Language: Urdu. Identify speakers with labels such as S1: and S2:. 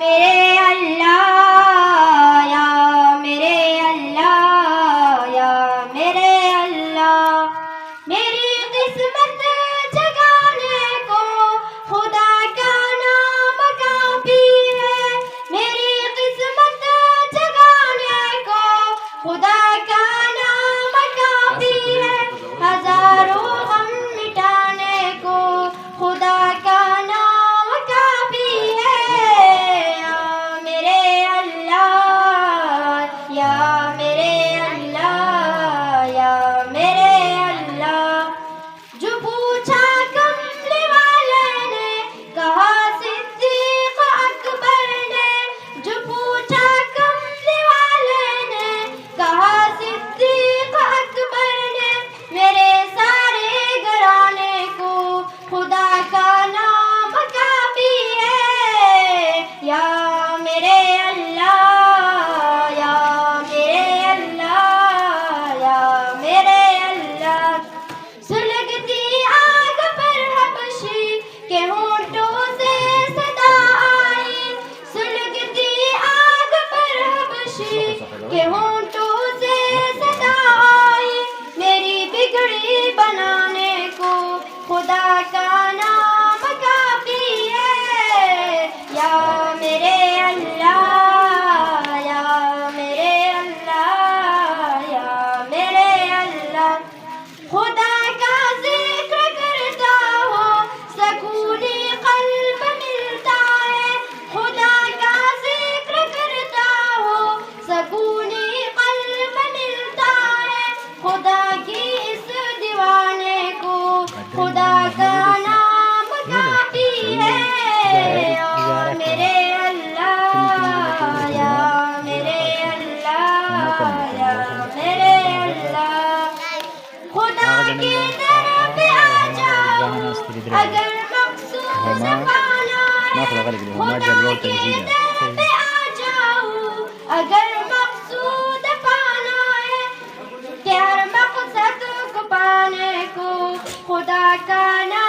S1: میرے اللہ یا میرے اللہ یا میرے اللہ، میری قسمت جگانے کو خدا کا نام کافی ہے، میری قسمت جگانے کو خدا کا نام کافی ہے، ہزاروں غم مٹانے کو خدا کا نام کافی ہے۔ یا میرے اللہ یا میرے اللہ، جو پوچھا کملی والے نے کہا صدیق اکبر نے، جو پوچھا کملی والے نے کہا صدیق اکبر نے، میرے سارے گھرانے کو خدا کا نام کافی ہے۔ یا میرے کہ ہونٹوں سے صدا آئی، میری بگڑی بنانے کو خدا کا نام کافی ہے۔ یا میرے اللہ یا میرے اللہ یا میرے اللہ، خدا کا ذکر کرتا ہو سکون قلب ملتا ہے، خدا کا ذکر کرتا ہو سکون قلب ملتا ہے، خدا کی اس دیوانے کو خدا کا نام کافی ہے۔ یا میرے اللہ یا میرے اللہ یا میرے اللہ، خدا کی طرف آ جاؤ اگر مقصود پانا ہے، خدا کی طرف آ جاؤ اگر مقصود پانا ہے، کہ ہر مقصد کو پانے کو خدا کا نام